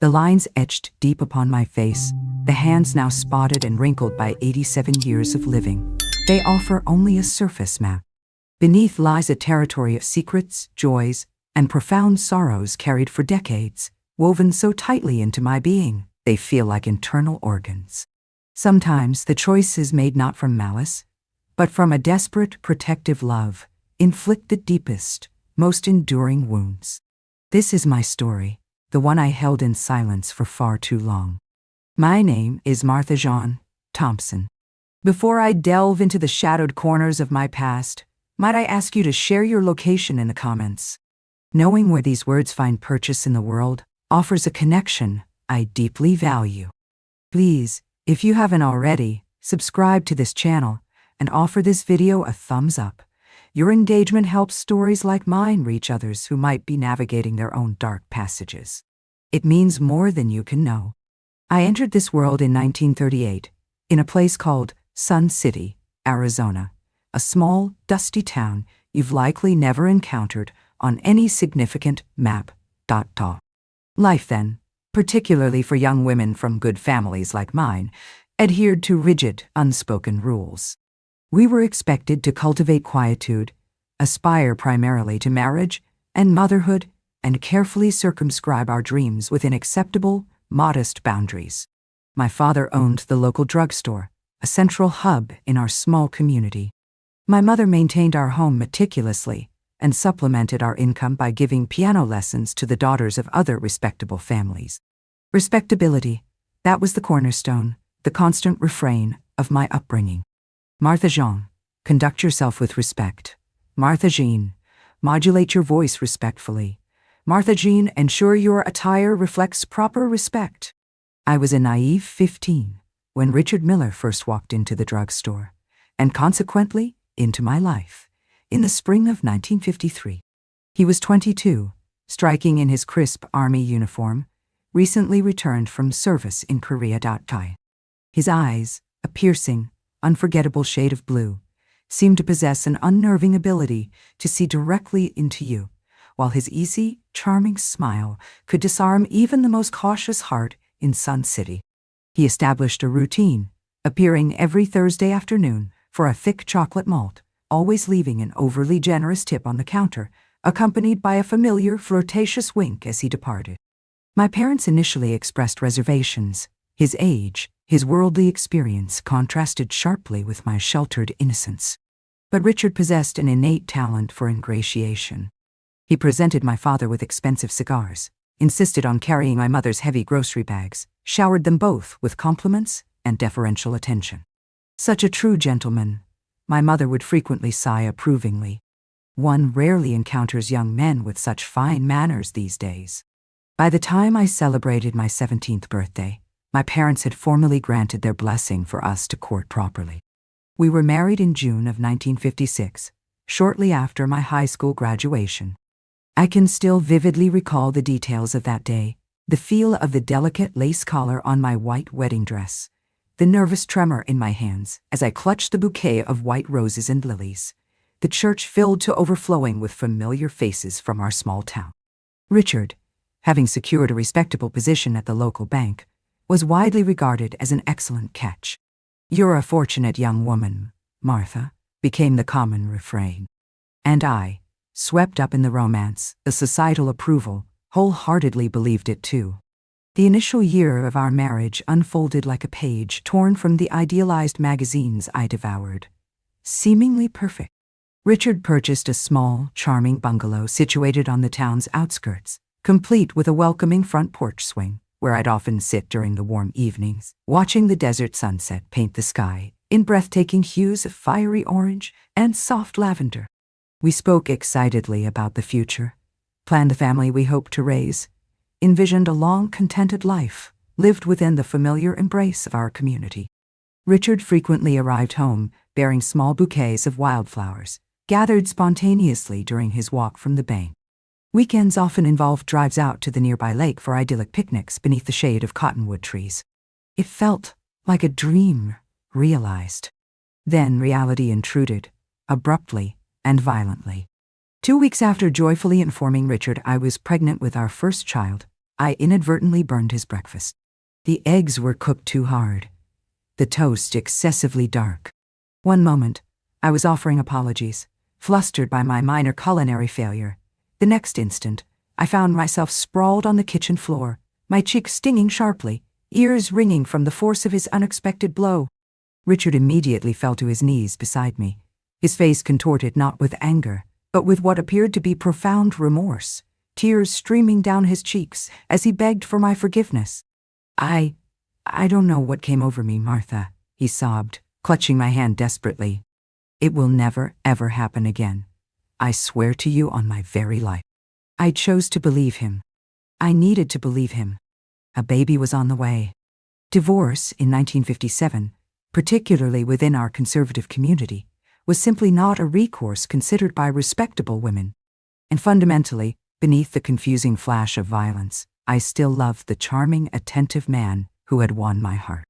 The lines etched deep upon my face, the hands now spotted and wrinkled by 87 years of living. They offer only a surface map. Beneath lies a territory of secrets, joys, and profound sorrows carried for decades, woven so tightly into my being, they feel like internal organs. Sometimes the choice is made not from malice, but from a desperate, protective love, inflict the deepest, most enduring wounds. This is my story, the one I held in silence for far too long. My name is Martha Jean Thompson. Before I delve into the shadowed corners of my past, might I ask you to share your location in the comments? Knowing where these words find purchase in the world offers a connection I deeply value. Please, if you haven't already, subscribe to this channel and offer this video a thumbs up. Your engagement helps stories like mine reach others who might be navigating their own dark passages. It means more than you can know. I entered this world in 1938, in a place called Sun City, Arizona, a small, dusty town you've likely never encountered on any significant map. Life then, particularly for young women from good families like mine, adhered to rigid, unspoken rules. We were expected to cultivate quietude, aspire primarily to marriage and motherhood, and carefully circumscribe our dreams within acceptable, modest boundaries. My father owned the local drugstore, a central hub in our small community. My mother maintained our home meticulously and supplemented our income by giving piano lessons to the daughters of other respectable families. Respectability, that was the cornerstone, the constant refrain of my upbringing. Martha Jean, conduct yourself with respect. Martha Jean, modulate your voice respectfully. Martha Jean, ensure your attire reflects proper respect. I was a naive 15 when Richard Miller first walked into the drugstore, and consequently into my life, in the spring of 1953. He was 22, striking in his crisp army uniform, recently returned from service in Korea. His eyes, a piercing, unforgettable shade of blue, seemed to possess an unnerving ability to see directly into you, while his easy, charming smile could disarm even the most cautious heart in Sun City. He established a routine, appearing every Thursday afternoon for a thick chocolate malt, always leaving an overly generous tip on the counter, accompanied by a familiar, flirtatious wink as he departed. My parents initially expressed reservations. His age, his worldly experience contrasted sharply with my sheltered innocence. But Richard possessed an innate talent for ingratiation. He presented my father with expensive cigars, insisted on carrying my mother's heavy grocery bags, showered them both with compliments and deferential attention. Such a true gentleman, my mother would frequently sigh approvingly. One rarely encounters young men with such fine manners these days. By the time I celebrated my 17th birthday, my parents had formally granted their blessing for us to court properly. We were married in June of 1956, shortly after my high school graduation. I can still vividly recall the details of that day, the feel of the delicate lace collar on my white wedding dress, the nervous tremor in my hands as I clutched the bouquet of white roses and lilies, the church filled to overflowing with familiar faces from our small town. Richard, having secured a respectable position at the local bank, was widely regarded as an excellent catch. "You're a fortunate young woman, Martha," became the common refrain. And I, swept up in the romance, the societal approval, wholeheartedly believed it too. The initial year of our marriage unfolded like a page torn from the idealized magazines I devoured. Seemingly perfect. Richard purchased a small, charming bungalow situated on the town's outskirts, complete with a welcoming front porch swing, where I'd often sit during the warm evenings, watching the desert sunset paint the sky in breathtaking hues of fiery orange and soft lavender. We spoke excitedly about the future, planned the family we hoped to raise, envisioned a long, contented life lived within the familiar embrace of our community. Richard frequently arrived home bearing small bouquets of wildflowers, gathered spontaneously during his walk from the bank. Weekends often involved drives out to the nearby lake for idyllic picnics beneath the shade of cottonwood trees. It felt like a dream realized. Then reality intruded, abruptly and violently. 2 weeks after joyfully informing Richard I was pregnant with our first child, I inadvertently burned his breakfast. The eggs were cooked too hard, the toast excessively dark. One moment, I was offering apologies, flustered by my minor culinary failure. The next instant, I found myself sprawled on the kitchen floor, my cheeks stinging sharply, ears ringing from the force of his unexpected blow. Richard immediately fell to his knees beside me, his face contorted not with anger, but with what appeared to be profound remorse, tears streaming down his cheeks as he begged for my forgiveness. I don't know what came over me, Martha," he sobbed, clutching my hand desperately. "It will never, ever happen again. I swear to you on my very life." I chose to believe him. I needed to believe him. A baby was on the way. Divorce in 1957, particularly within our conservative community, was simply not a recourse considered by respectable women. And fundamentally, beneath the confusing flash of violence, I still loved the charming, attentive man who had won my heart.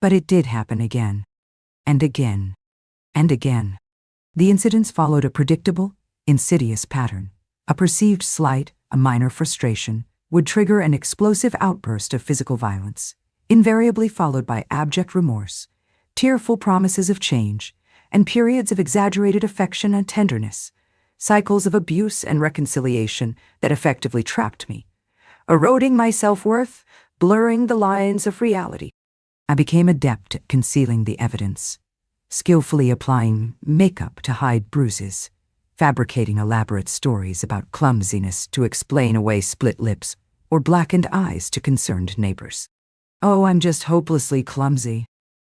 But it did happen again. And again. And again. The incidents followed a predictable, insidious pattern. A perceived slight, a minor frustration, would trigger an explosive outburst of physical violence, invariably followed by abject remorse, tearful promises of change, and periods of exaggerated affection and tenderness, cycles of abuse and reconciliation that effectively trapped me, eroding my self-worth, blurring the lines of reality. I became adept at concealing the evidence, skillfully applying makeup to hide bruises, fabricating elaborate stories about clumsiness to explain away split lips or blackened eyes to concerned neighbors. "Oh, I'm just hopelessly clumsy."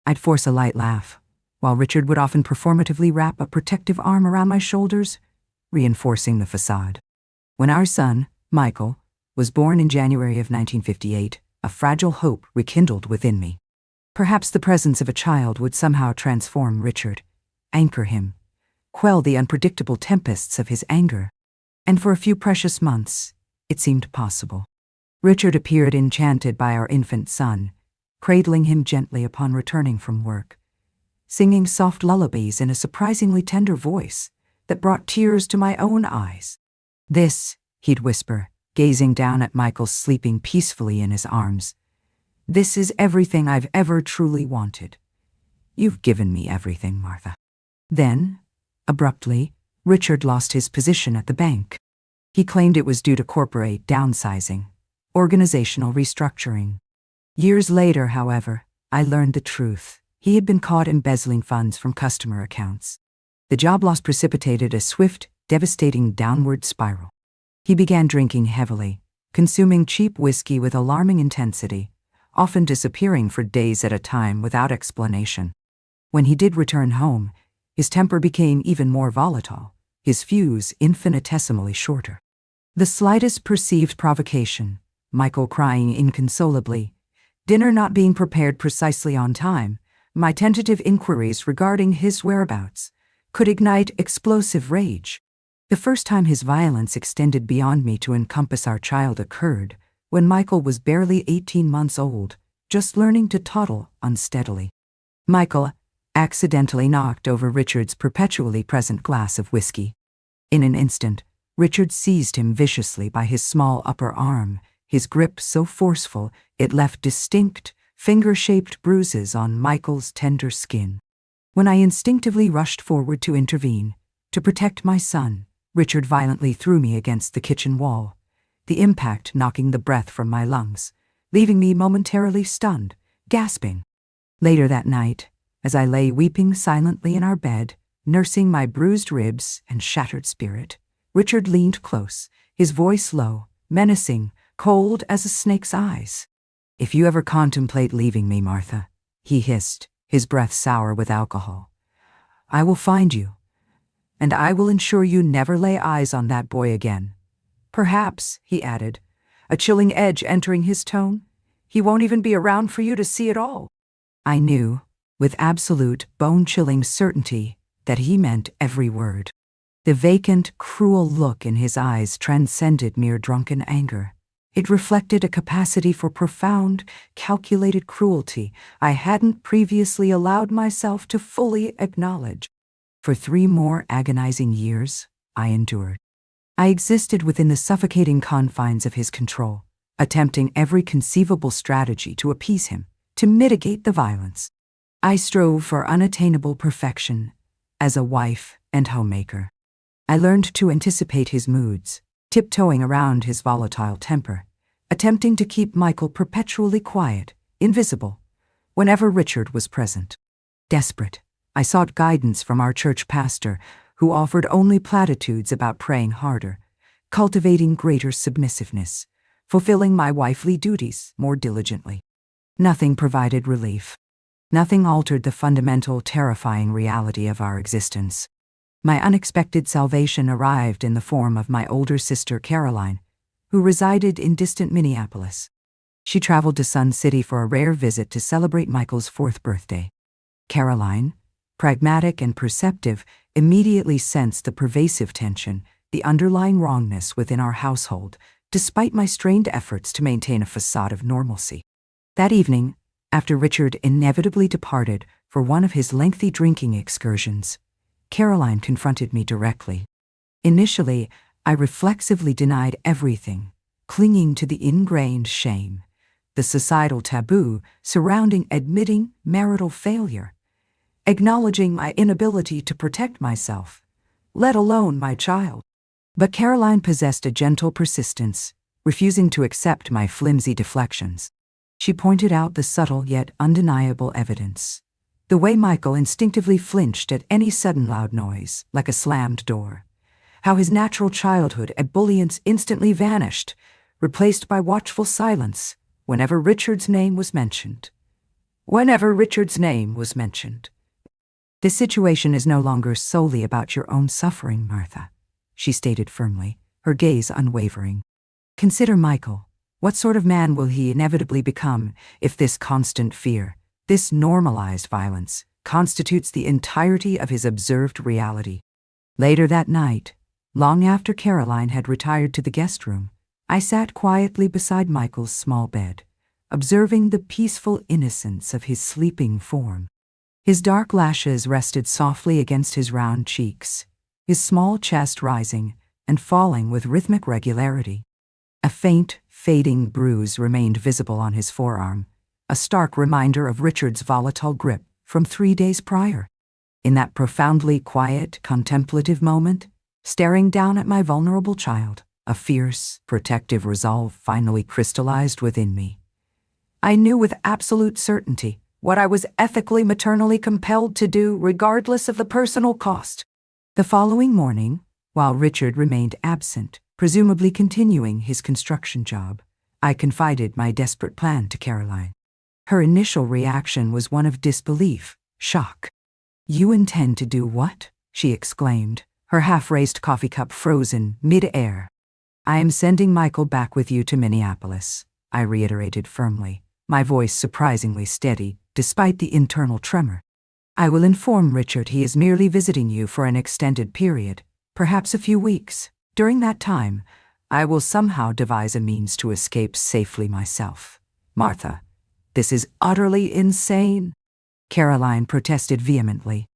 I'd force a light laugh, while Richard would often performatively wrap a protective arm around my shoulders, reinforcing the facade. When our son, Michael, was born in January of 1958, a fragile hope rekindled within me. Perhaps the presence of a child would somehow transform Richard, anchor him, quell the unpredictable tempests of his anger. And for a few precious months, it seemed possible. Richard appeared enchanted by our infant son, cradling him gently upon returning from work, singing soft lullabies in a surprisingly tender voice that brought tears to my own eyes. "This," he'd whisper, gazing down at Michael sleeping peacefully in his arms, "this is everything I've ever truly wanted. You've given me everything, Martha." Then, abruptly, Richard lost his position at the bank. He claimed it was due to corporate downsizing, organizational restructuring. Years later, however, I learned the truth. He had been caught embezzling funds from customer accounts. The job loss precipitated a swift, devastating downward spiral. He began drinking heavily, consuming cheap whiskey with alarming intensity, often disappearing for days at a time without explanation. When he did return home, his temper became even more volatile, his fuse infinitesimally shorter. The slightest perceived provocation, Michael crying inconsolably, dinner not being prepared precisely on time, my tentative inquiries regarding his whereabouts, could ignite explosive rage. The first time his violence extended beyond me to encompass our child occurred when Michael was barely 18 months old, just learning to toddle unsteadily. Michael accidentally knocked over Richard's perpetually present glass of whiskey. In an instant, Richard seized him viciously by his small upper arm, his grip so forceful it left distinct, finger-shaped bruises on Michael's tender skin. When I instinctively rushed forward to intervene, to protect my son, Richard violently threw me against the kitchen wall, the impact knocking the breath from my lungs, leaving me momentarily stunned, gasping. Later that night, as I lay weeping silently in our bed, nursing my bruised ribs and shattered spirit, Richard leaned close, his voice low, menacing, cold as a snake's eyes. "If you ever contemplate leaving me, Martha," he hissed, his breath sour with alcohol, "I will find you, and I will ensure you never lay eyes on that boy again. Perhaps," he added, a chilling edge entering his tone, "he won't even be around for you to see it all." I knew, with absolute, bone-chilling certainty, that he meant every word. The vacant, cruel look in his eyes transcended mere drunken anger. It reflected a capacity for profound, calculated cruelty I hadn't previously allowed myself to fully acknowledge. For 3 more agonizing years, I endured. I existed within the suffocating confines of his control, attempting every conceivable strategy to appease him, to mitigate the violence. I strove for unattainable perfection as a wife and homemaker. I learned to anticipate his moods, tiptoeing around his volatile temper, attempting to keep Michael perpetually quiet, invisible, whenever Richard was present. Desperate, I sought guidance from our church pastor, who offered only platitudes about praying harder, cultivating greater submissiveness, fulfilling my wifely duties more diligently. Nothing provided relief. Nothing altered the fundamental, terrifying reality of our existence. My unexpected salvation arrived in the form of my older sister Caroline, who resided in distant Minneapolis. She traveled to Sun City for a rare visit to celebrate Michael's 4th birthday. Caroline, pragmatic and perceptive, immediately sensed the pervasive tension, the underlying wrongness within our household, despite my strained efforts to maintain a facade of normalcy. That evening, after Richard inevitably departed for one of his lengthy drinking excursions, Caroline confronted me directly. Initially, I reflexively denied everything, clinging to the ingrained shame, the societal taboo surrounding admitting marital failure, acknowledging my inability to protect myself, let alone my child. But Caroline possessed a gentle persistence, refusing to accept my flimsy deflections. She pointed out the subtle yet undeniable evidence. The way Michael instinctively flinched at any sudden loud noise, like a slammed door. How his natural childhood ebullience instantly vanished, replaced by watchful silence whenever Richard's name was mentioned. This situation is no longer solely about your own suffering, Martha, she stated firmly, her gaze unwavering. Consider Michael. What sort of man will he inevitably become if this constant fear, this normalized violence, constitutes the entirety of his observed reality? Later that night, long after Caroline had retired to the guest room, I sat quietly beside Michael's small bed, observing the peaceful innocence of his sleeping form. His dark lashes rested softly against his round cheeks, his small chest rising and falling with rhythmic regularity. A faint, fading bruise remained visible on his forearm, a stark reminder of Richard's volatile grip from 3 days prior. In that profoundly quiet, contemplative moment, staring down at my vulnerable child, a fierce, protective resolve finally crystallized within me. I knew with absolute certainty what I was ethically, maternally compelled to do, regardless of the personal cost. The following morning, while Richard remained absent, presumably continuing his construction job, I confided my desperate plan to Caroline. Her initial reaction was one of disbelief, shock. "You intend to do what?" she exclaimed, her half-raised coffee cup frozen mid-air. "I am sending Michael back with you to Minneapolis," I reiterated firmly, my voice surprisingly steady, despite the internal tremor. "I will inform Richard he is merely visiting you for an extended period, perhaps a few weeks. During that time, I will somehow devise a means to escape safely myself." "Martha, this is utterly insane," Caroline protested vehemently.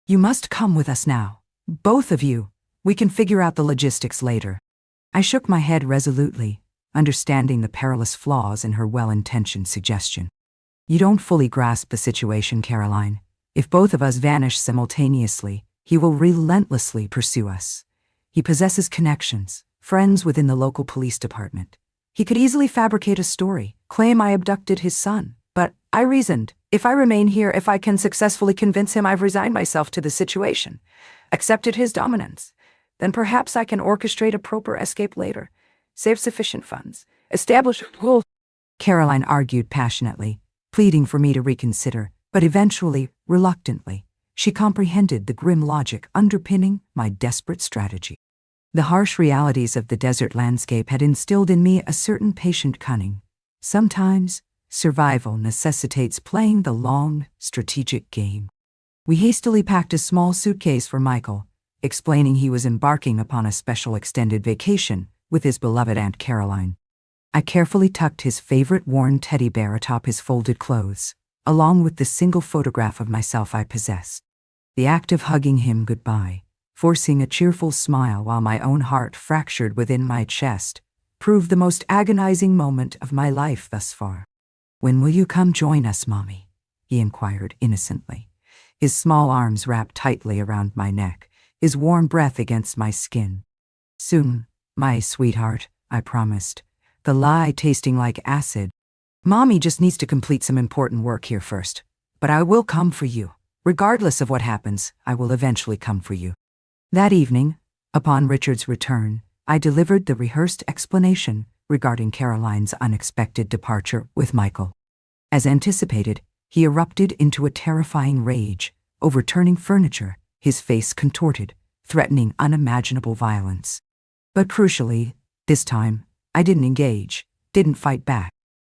"You must come with us now. Both of you. We can figure out the logistics later." I shook my head resolutely, understanding the perilous flaws in her well-intentioned suggestion. "You don't fully grasp the situation, Caroline. If both of us vanish simultaneously, he will relentlessly pursue us. He possesses connections, friends within the local police department. He could easily fabricate a story, claim I abducted his son. But, I reasoned, if I remain here, if I can successfully convince him I've resigned myself to the situation, accepted his dominance, then perhaps I can orchestrate a proper escape later, save sufficient funds, establish a Caroline argued passionately, pleading for me to reconsider, but eventually, reluctantly, she comprehended the grim logic underpinning my desperate strategy. The harsh realities of the desert landscape had instilled in me a certain patient cunning. Sometimes, survival necessitates playing the long, strategic game. We hastily packed a small suitcase for Michael, explaining he was embarking upon a special extended vacation with his beloved Aunt Caroline. I carefully tucked his favorite worn teddy bear atop his folded clothes, along with the single photograph of myself I possessed. The act of hugging him goodbye, forcing a cheerful smile while my own heart fractured within my chest, proved the most agonizing moment of my life thus far. "When will you come join us, Mommy?" he inquired innocently, his small arms wrapped tightly around my neck, his warm breath against my skin. "Soon, my sweetheart," I promised, the lie tasting like acid. "Mommy just needs to complete some important work here first, but I will come for you. Regardless of what happens, I will eventually come for you." That evening, upon Richard's return, I delivered the rehearsed explanation regarding Caroline's unexpected departure with Michael. As anticipated, he erupted into a terrifying rage, overturning furniture, his face contorted, threatening unimaginable violence. But crucially, this time, I didn't engage, didn't fight back.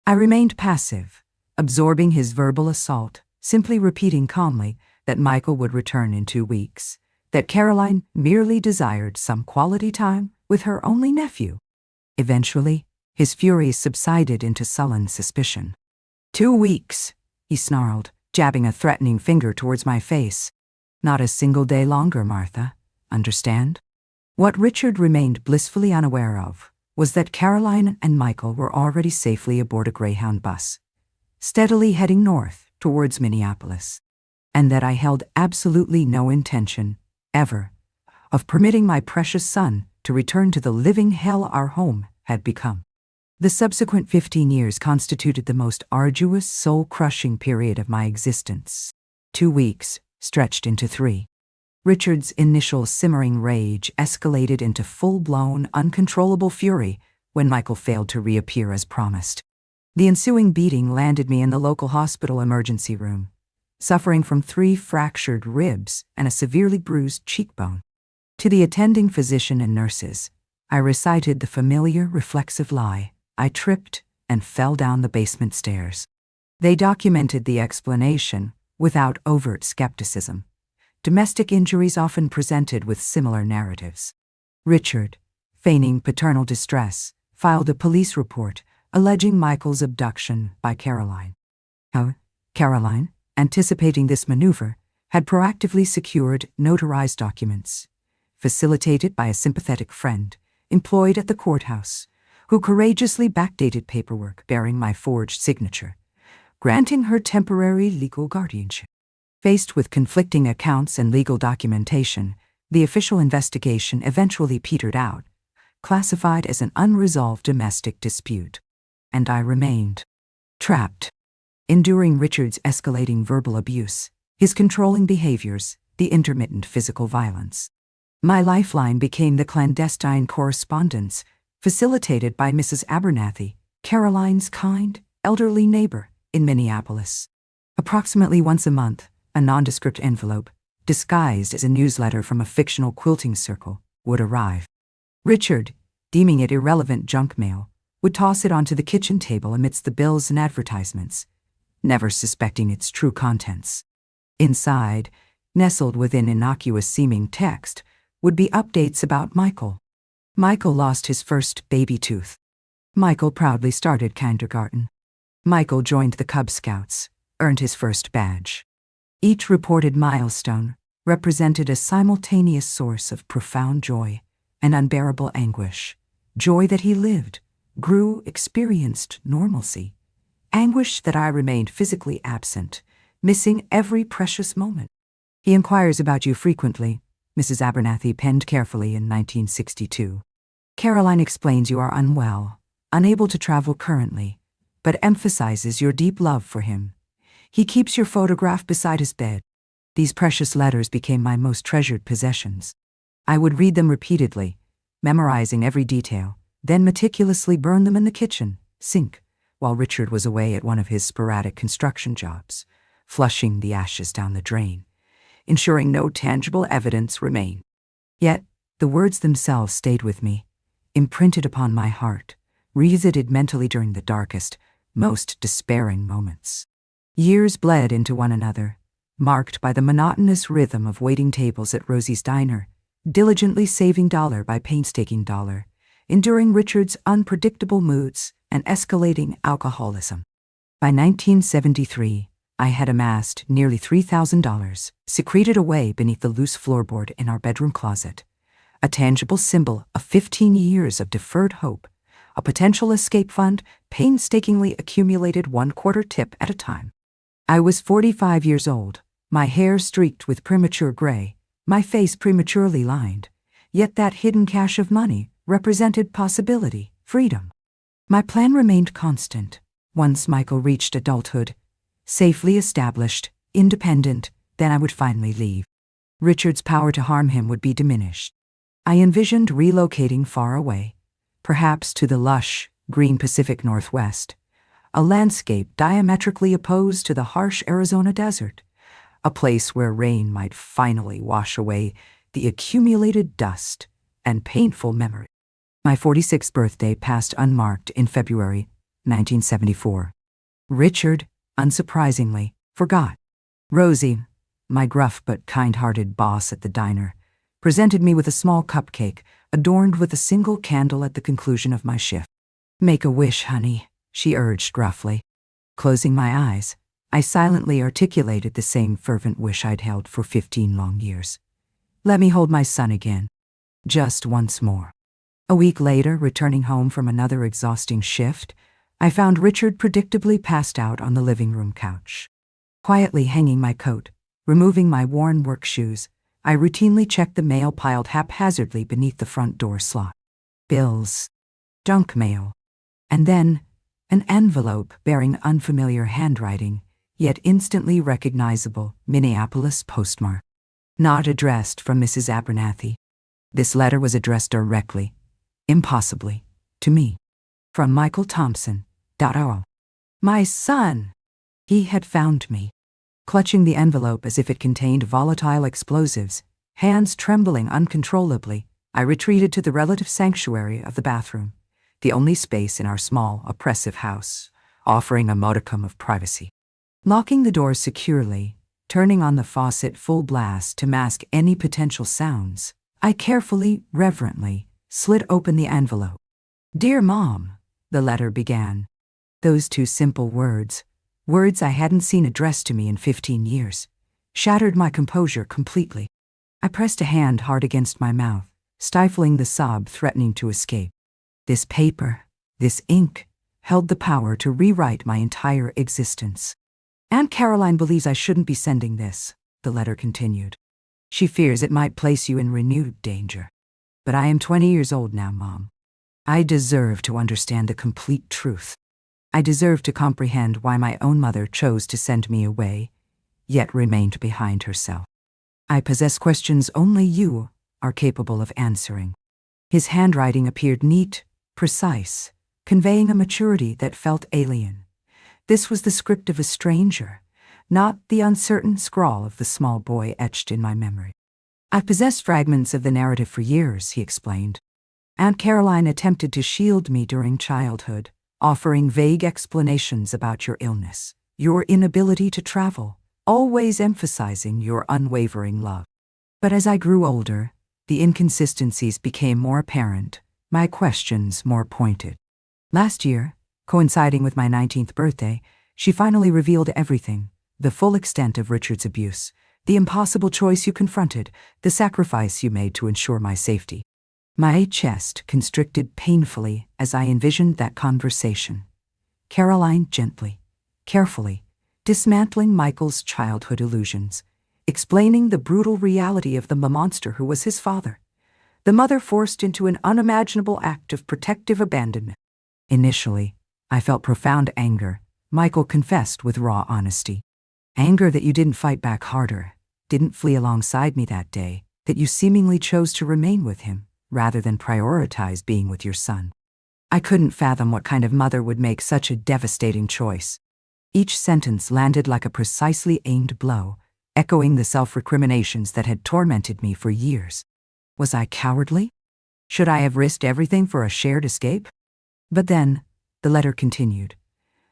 I remained passive, absorbing his verbal assault, simply repeating calmly that Michael would return in 2 weeks, that Caroline merely desired some quality time with her only nephew. Eventually, his fury subsided into sullen suspicion. 2 weeks, he snarled, jabbing a threatening finger towards my face. Not a single day longer, Martha. Understand? What Richard remained blissfully unaware of was that Caroline and Michael were already safely aboard a Greyhound bus, steadily heading north towards Minneapolis, and that I held absolutely no intention, ever, of permitting my precious son to return to the living hell our home had become. The subsequent 15 years constituted the most arduous, soul-crushing period of my existence. 2 weeks stretched into 3. Richard's initial simmering rage escalated into full-blown, uncontrollable fury when Michael failed to reappear as promised. The ensuing beating landed me in the local hospital emergency room, suffering from 3 fractured ribs and a severely bruised cheekbone. To the attending physician and nurses, I recited the familiar reflexive lie. I tripped and fell down the basement stairs. They documented the explanation without overt skepticism. Domestic injuries often presented with similar narratives. Richard, feigning paternal distress, filed a police report alleging Michael's abduction by Caroline. Caroline, anticipating this maneuver, had proactively secured notarized documents, facilitated by a sympathetic friend employed at the courthouse, who courageously backdated paperwork bearing my forged signature, granting her temporary legal guardianship. Faced with conflicting accounts and legal documentation, the official investigation eventually petered out, classified as an unresolved domestic dispute. And I remained trapped, enduring Richard's escalating verbal abuse, his controlling behaviors, the intermittent physical violence. My lifeline became the clandestine correspondence facilitated by Mrs. Abernathy, Caroline's kind, elderly neighbor in Minneapolis. Approximately once a month, a nondescript envelope, disguised as a newsletter from a fictional quilting circle, would arrive. Richard, deeming it irrelevant junk mail, would toss it onto the kitchen table amidst the bills and advertisements, never suspecting its true contents. Inside, nestled within innocuous-seeming text, would be updates about Michael. Michael lost his first baby tooth. Michael proudly started kindergarten. Michael joined the Cub Scouts, earned his first badge. Each reported milestone represented a simultaneous source of profound joy and unbearable anguish. Joy that he lived, grew, experienced normalcy. Anguish that I remained physically absent, missing every precious moment. "He inquires about you frequently," Mrs. Abernathy penned carefully in 1962. "Caroline explains you are unwell, unable to travel currently, but emphasizes your deep love for him. He keeps your photograph beside his bed." These precious letters became my most treasured possessions. I would read them repeatedly, memorizing every detail, then meticulously burn them in the kitchen sink while Richard was away at one of his sporadic construction jobs, flushing the ashes down the drain, ensuring no tangible evidence remained. Yet, the words themselves stayed with me, imprinted upon my heart, revisited mentally during the darkest, most despairing moments. Years bled into one another, marked by the monotonous rhythm of waiting tables at Rosie's Diner, diligently saving dollar by painstaking dollar, enduring Richard's unpredictable moods and escalating alcoholism. By 1973, I had amassed nearly $3,000, secreted away beneath the loose floorboard in our bedroom closet, a tangible symbol of 15 years of deferred hope, a potential escape fund, painstakingly accumulated 1/4 tip at a time. I was 45 years old, my hair streaked with premature gray, my face prematurely lined, yet that hidden cache of money represented possibility, freedom. My plan remained constant. Once Michael reached adulthood, safely established, independent, then I would finally leave. Richard's power to harm him would be diminished. I envisioned relocating far away, perhaps to the lush, green Pacific Northwest, a landscape diametrically opposed to the harsh Arizona desert, a place where rain might finally wash away the accumulated dust and painful memory. My 46th birthday passed unmarked in February 1974. Richard, unsurprisingly, forgot. Rosie, my gruff but kind-hearted boss at the diner, presented me with a small cupcake adorned with a single candle at the conclusion of my shift. "Make a wish, honey," she urged gruffly. Closing my eyes, I silently articulated the same fervent wish I'd held for 15 long years. Let me hold my son again. Just once more. A week later, returning home from another exhausting shift, I found Richard predictably passed out on the living room couch. Quietly hanging my coat, removing my worn work shoes, I routinely checked the mail piled haphazardly beneath the front door slot. Bills, junk mail, and then an envelope bearing unfamiliar handwriting, yet instantly recognizable Minneapolis postmark. Not addressed from Mrs. Abernathy. This letter was addressed directly, impossibly, to me. From Michael Thompson. My son! He had found me. Clutching the envelope as if it contained volatile explosives, hands trembling uncontrollably, I retreated to the relative sanctuary of the bathroom, the only space in our small, oppressive house, offering a modicum of privacy. Locking the door securely, turning on the faucet full blast to mask any potential sounds, I carefully, reverently, slid open the envelope. "Dear Mom," the letter began. Those two simple words I hadn't seen addressed to me in 15 years, shattered my composure completely. I pressed a hand hard against my mouth, stifling the sob threatening to escape. This paper, this ink, held the power to rewrite my entire existence. "Aunt Caroline believes I shouldn't be sending this," the letter continued. "She fears it might place you in renewed danger. But I am 20 years old now, Mom. I deserve to understand the complete truth. I deserve to comprehend why my own mother chose to send me away, yet remained behind herself. I possess questions only you are capable of answering." His handwriting appeared neat, precise, conveying a maturity that felt alien. This was the script of a stranger, not the uncertain scrawl of the small boy etched in my memory. "I've possessed fragments of the narrative for years," he explained. "Aunt Caroline attempted to shield me during childhood, offering vague explanations about your illness, your inability to travel, always emphasizing your unwavering love. But as I grew older, the inconsistencies became more apparent, my questions more pointed. Last year, coinciding with my 19th birthday, she finally revealed everything, the full extent of Richard's abuse, the impossible choice you confronted, the sacrifice you made to ensure my safety." My chest constricted painfully as I envisioned that conversation. Caroline gently, carefully, dismantling Michael's childhood illusions, explaining the brutal reality of the monster who was his father, the mother forced into an unimaginable act of protective abandonment. Initially, I felt profound anger, Michael confessed with raw honesty. Anger that you didn't fight back harder, didn't flee alongside me that day, that you seemingly chose to remain with him, rather than prioritize being with your son. I couldn't fathom what kind of mother would make such a devastating choice. Each sentence landed like a precisely aimed blow, echoing the self-recriminations that had tormented me for years. Was I cowardly? Should I have risked everything for a shared escape? But then, the letter continued.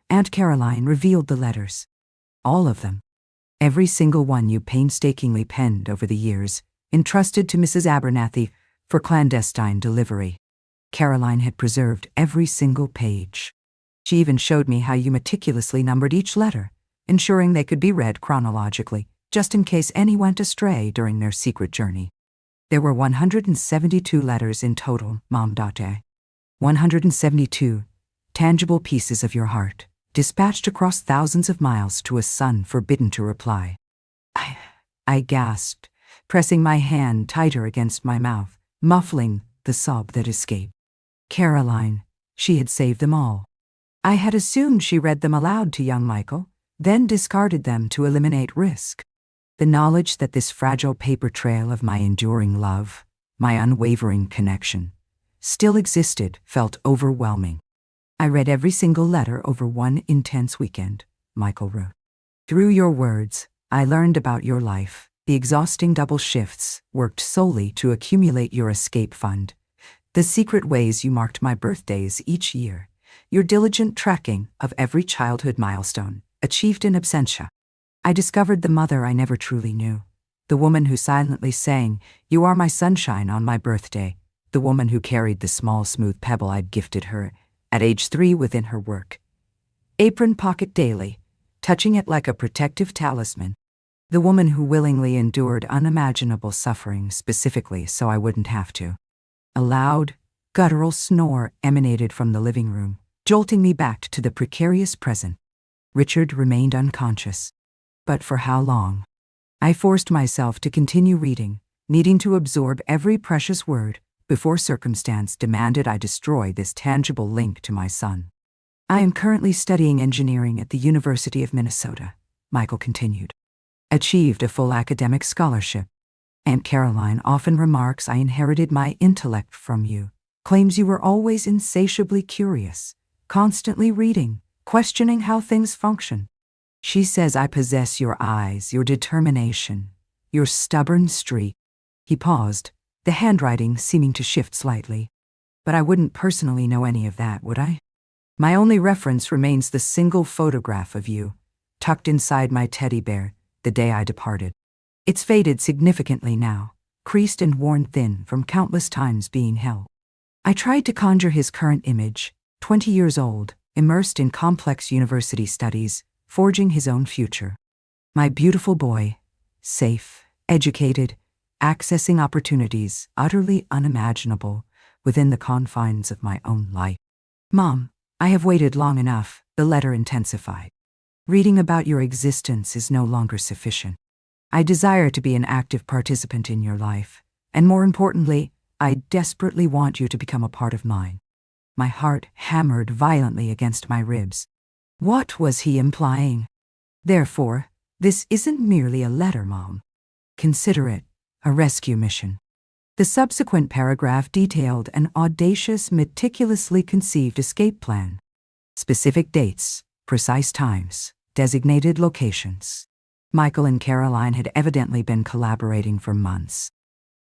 Aunt Caroline revealed the letters. All of them. Every single one you painstakingly penned over the years, entrusted to Mrs. Abernathy for clandestine delivery. Caroline had preserved every single page. She even showed me how you meticulously numbered each letter, ensuring they could be read chronologically, just in case any went astray during their secret journey. There were 172 letters in total, Mom. 172. Tangible pieces of your heart, dispatched across thousands of miles to a son forbidden to reply. I gasped, pressing my hand tighter against my mouth, muffling the sob that escaped. Caroline, she had saved them all. I had assumed she read them aloud to young Michael, then discarded them to eliminate risk. The knowledge that this fragile paper trail of my enduring love, my unwavering connection, still existed felt overwhelming. I read every single letter over one intense weekend, Michael wrote. Through your words, I learned about your life, the exhausting double shifts worked solely to accumulate your escape fund, the secret ways you marked my birthdays each year, your diligent tracking of every childhood milestone, achieved in absentia. I discovered the mother I never truly knew, the woman who silently sang, "You are my sunshine" on my birthday, the woman who carried the small smooth pebble I'd gifted her at age 3 within her work apron pocket daily, touching it like a protective talisman, the woman who willingly endured unimaginable suffering specifically so I wouldn't have to. A loud, guttural snore emanated from the living room, jolting me back to the precarious present. Richard remained unconscious. But for how long? I forced myself to continue reading, needing to absorb every precious word before circumstance demanded I destroy this tangible link to my son. I am currently studying engineering at the University of Minnesota, Michael continued. Achieved a full academic scholarship. Aunt Caroline often remarks I inherited my intellect from you, claims you were always insatiably curious, constantly reading, questioning how things function. She says I possess your eyes, your determination, your stubborn streak. He paused, the handwriting seeming to shift slightly. But I wouldn't personally know any of that, would I? My only reference remains the single photograph of you, tucked inside my teddy bear, the day I departed. It's faded significantly now, creased and worn thin from countless times being held. I tried to conjure his current image, 20 years old, immersed in complex university studies, forging his own future. My beautiful boy, safe, educated, accessing opportunities utterly unimaginable within the confines of my own life. Mom, I have waited long enough, the letter intensified. Reading about your existence is no longer sufficient. I desire to be an active participant in your life, and more importantly, I desperately want you to become a part of mine. My heart hammered violently against my ribs. What was he implying? Therefore, this isn't merely a letter, Mom. Consider it a rescue mission. The subsequent paragraph detailed an audacious, meticulously conceived escape plan. Specific dates, precise times, designated locations. Michael and Caroline had evidently been collaborating for months.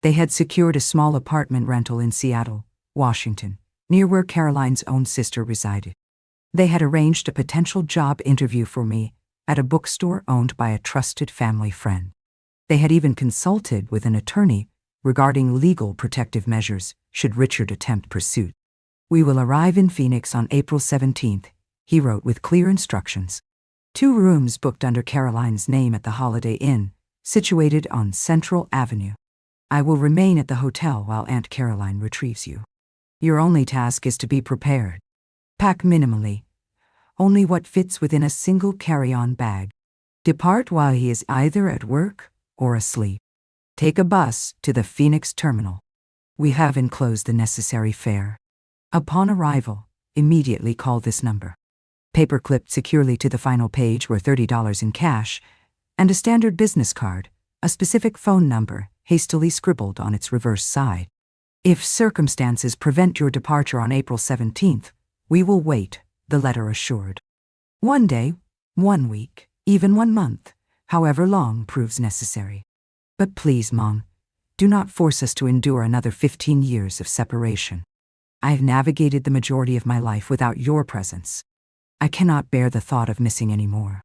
They had secured a small apartment rental in Seattle, Washington, near where Caroline's own sister resided. They had arranged a potential job interview for me at a bookstore owned by a trusted family friend. They had even consulted with an attorney regarding legal protective measures should Richard attempt pursuit. We will arrive in Phoenix on April 17th, he wrote with clear instructions. 2 rooms booked under Caroline's name at the Holiday Inn, situated on Central Avenue. I will remain at the hotel while Aunt Caroline retrieves you. Your only task is to be prepared. Pack minimally, only what fits within a single carry-on bag. Depart while he is either at work or asleep. Take a bus to the Phoenix terminal. We have enclosed the necessary fare. Upon arrival, immediately call this number. Paper-clipped securely to the final page were $30 in cash and a standard business card, a specific phone number hastily scribbled on its reverse side. If circumstances prevent your departure on April 17th, we will wait, the letter assured. 1 day, 1 week, even 1 month, however long proves necessary. But please, Mom, do not force us to endure another 15 years of separation. I have navigated the majority of my life without your presence. I cannot bear the thought of missing any more.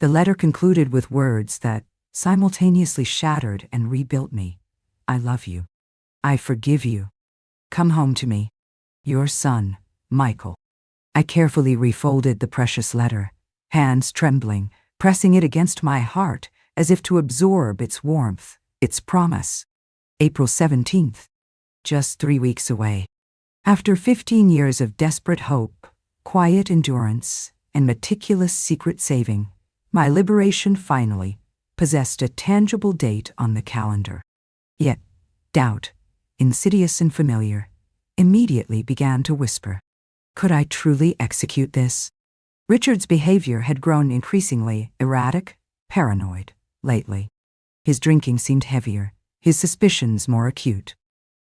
The letter concluded with words that simultaneously shattered and rebuilt me. I love you. I forgive you. Come home to me. Your son, Michael. I carefully refolded the precious letter, hands trembling, pressing it against my heart as if to absorb its warmth, its promise. April 17th. Just 3 weeks away. After 15 years of desperate hope, quiet endurance, and meticulous secret saving, my liberation finally possessed a tangible date on the calendar. Yet, doubt, insidious and familiar, immediately began to whisper. Could I truly execute this? Richard's behavior had grown increasingly erratic, paranoid, lately. His drinking seemed heavier, his suspicions more acute.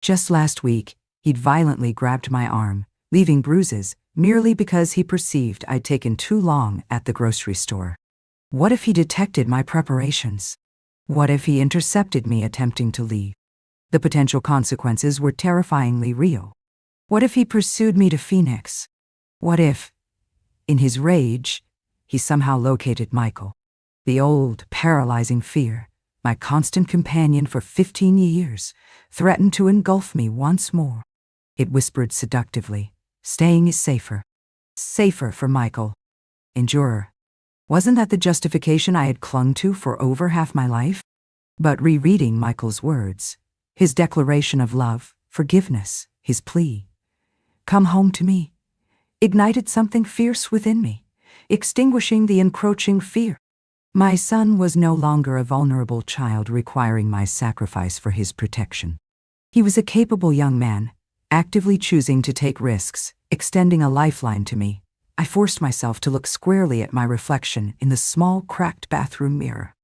Just last week, he'd violently grabbed my arm, leaving bruises, merely because he perceived I'd taken too long at the grocery store. What if he detected my preparations? What if he intercepted me attempting to leave? The potential consequences were terrifyingly real. What if he pursued me to Phoenix? What if, in his rage, he somehow located Michael? The old, paralyzing fear, my constant companion for 15 years, threatened to engulf me once more. It whispered seductively, staying is safer. Safer for Michael. Endurer. Wasn't that the justification I had clung to for over half my life? But rereading Michael's words, his declaration of love, forgiveness, his plea, "Come home to me," ignited something fierce within me, extinguishing the encroaching fear. My son was no longer a vulnerable child requiring my sacrifice for his protection. He was a capable young man, actively choosing to take risks, extending a lifeline to me. I forced myself to look squarely at my reflection in the small, cracked bathroom mirror.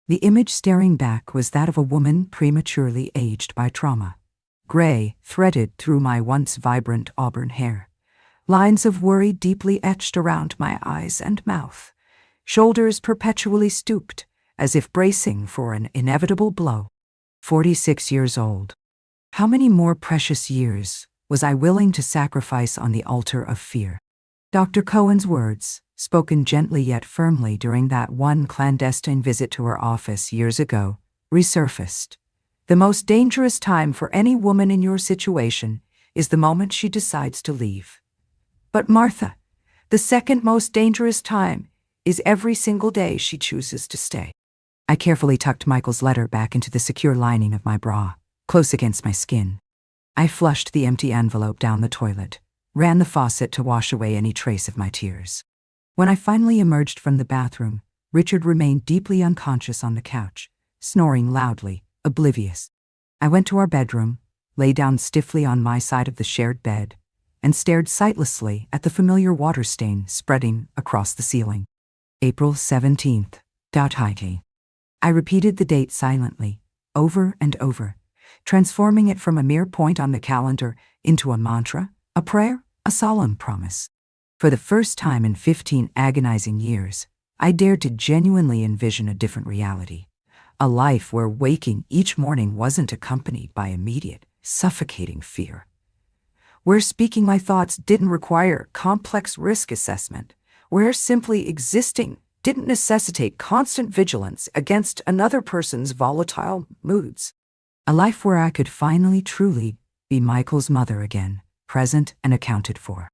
The image staring back was that of a woman prematurely aged by trauma. Gray threaded through my once vibrant auburn hair. Lines of worry deeply etched around my eyes and mouth. Shoulders perpetually stooped, as if bracing for an inevitable blow. 46 years old. How many more precious years was I willing to sacrifice on the altar of fear? Dr. Cohen's words, spoken gently yet firmly during that one clandestine visit to her office years ago, resurfaced. The most dangerous time for any woman in your situation is the moment she decides to leave. But Martha, the second most dangerous time is every single day she chooses to stay. I carefully tucked Michael's letter back into the secure lining of my bra, close against my skin. I flushed the empty envelope down the toilet, ran the faucet to wash away any trace of my tears. When I finally emerged from the bathroom, Richard remained deeply unconscious on the couch, snoring loudly, oblivious. I went to our bedroom, lay down stiffly on my side of the shared bed, and stared sightlessly at the familiar water stain spreading across the ceiling. April 17th. I repeated the date silently, over and over, transforming it from a mere point on the calendar into a mantra, a prayer, a solemn promise. For the first time in 15 agonizing years, I dared to genuinely envision a different reality. A life where waking each morning wasn't accompanied by immediate, suffocating fear. Where speaking my thoughts didn't require complex risk assessment. Where simply existing didn't necessitate constant vigilance against another person's volatile moods. A life where I could finally truly be Michael's mother again, present and accounted for.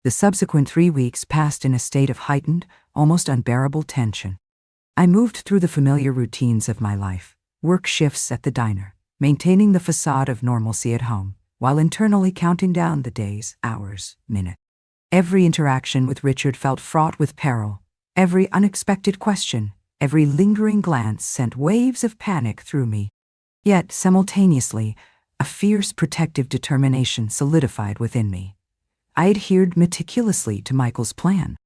The subsequent 3 weeks passed in a state of heightened, almost unbearable tension. I moved through the familiar routines of my life, work shifts at the diner, maintaining the facade of normalcy at home, while internally counting down the days, hours, minutes. Every interaction with Richard felt fraught with peril. Every unexpected question, every lingering glance sent waves of panic through me. Yet, simultaneously, a fierce protective determination solidified within me. I adhered meticulously to Michael's plan.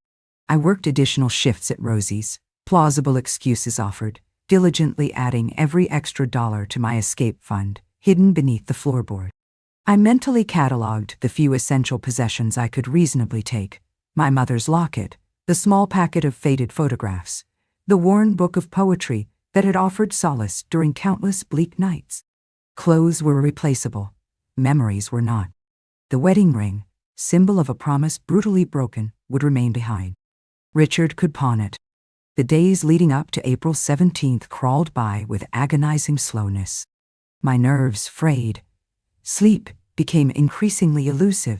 I worked additional shifts at Rosie's, plausible excuses offered, diligently adding every extra dollar to my escape fund, hidden beneath the floorboard. I mentally cataloged the few essential possessions I could reasonably take: my mother's locket, the small packet of faded photographs, the worn book of poetry that had offered solace during countless bleak nights. Clothes were replaceable, memories were not. The wedding ring, symbol of a promise brutally broken, would remain behind. Richard could pawn it. The days leading up to April 17th crawled by with agonizing slowness. My nerves frayed. Sleep became increasingly elusive.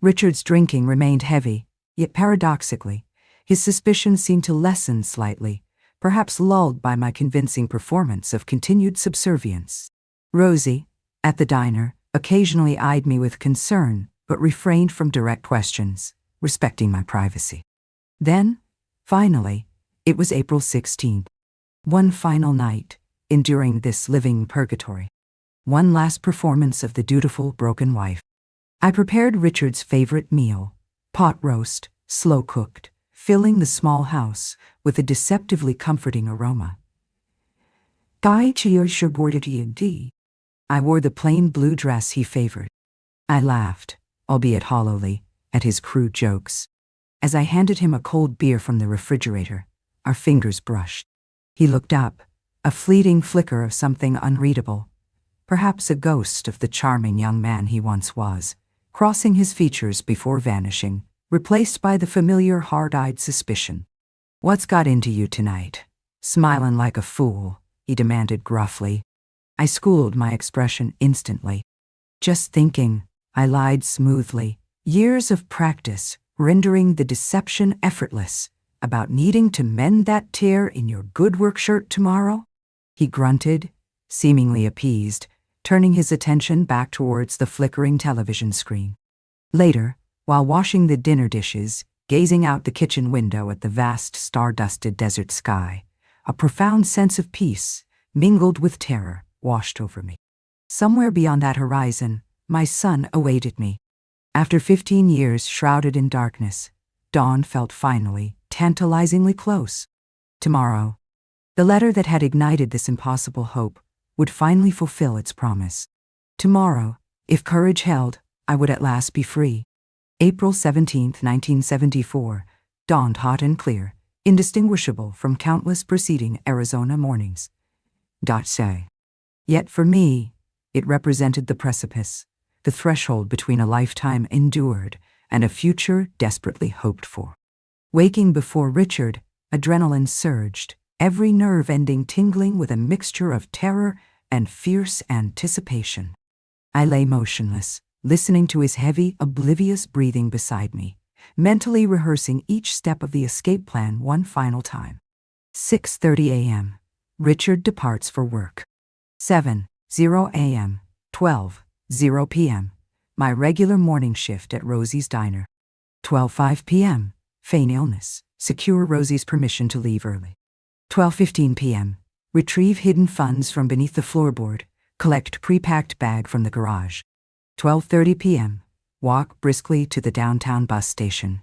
Richard's drinking remained heavy, yet paradoxically, his suspicions seemed to lessen slightly, perhaps lulled by my convincing performance of continued subservience. Rosie, at the diner, occasionally eyed me with concern, but refrained from direct questions, respecting my privacy. Then, finally, it was April 16th. One final night, enduring this living purgatory. One last performance of the dutiful broken wife. I prepared Richard's favorite meal, pot roast, slow-cooked, filling the small house with a deceptively comforting aroma. I wore the plain blue dress he favored. I laughed, albeit hollowly, at his crude jokes. As I handed him a cold beer from the refrigerator, our fingers brushed. He looked up, a fleeting flicker of something unreadable, perhaps a ghost of the charming young man he once was, crossing his features before vanishing, replaced by the familiar hard-eyed suspicion. "What's got into you tonight? Smiling like a fool," he demanded gruffly. I schooled my expression instantly. "Just thinking," I lied smoothly, years of practice rendering the deception effortless, "about needing to mend that tear in your good work shirt tomorrow?" He grunted, seemingly appeased, turning his attention back towards the flickering television screen. Later, while washing the dinner dishes, gazing out the kitchen window at the vast star-dusted desert sky, a profound sense of peace, mingled with terror, washed over me. Somewhere beyond that horizon, my son awaited me. After 15 years shrouded in darkness, dawn felt finally, tantalizingly close. Tomorrow, the letter that had ignited this impossible hope would finally fulfill its promise. Tomorrow, if courage held, I would at last be free. April 17, 1974, dawned hot and clear, indistinguishable from countless preceding Arizona mornings. Yet for me, it represented the precipice, the threshold between a lifetime endured and a future desperately hoped for. Waking before Richard, adrenaline surged, every nerve ending tingling with a mixture of terror and fierce anticipation. I lay motionless, listening to his heavy, oblivious breathing beside me, mentally rehearsing each step of the escape plan one final time. 6:30 a.m. Richard departs for work. 7:00 a.m. 12:00 p.m. My regular morning shift at Rosie's Diner. 12:05 p.m. Feign illness. Secure Rosie's permission to leave early. 12:15 p.m. Retrieve hidden funds from beneath the floorboard. Collect pre-packed bag from the garage. 12:30 p.m. Walk briskly to the downtown bus station.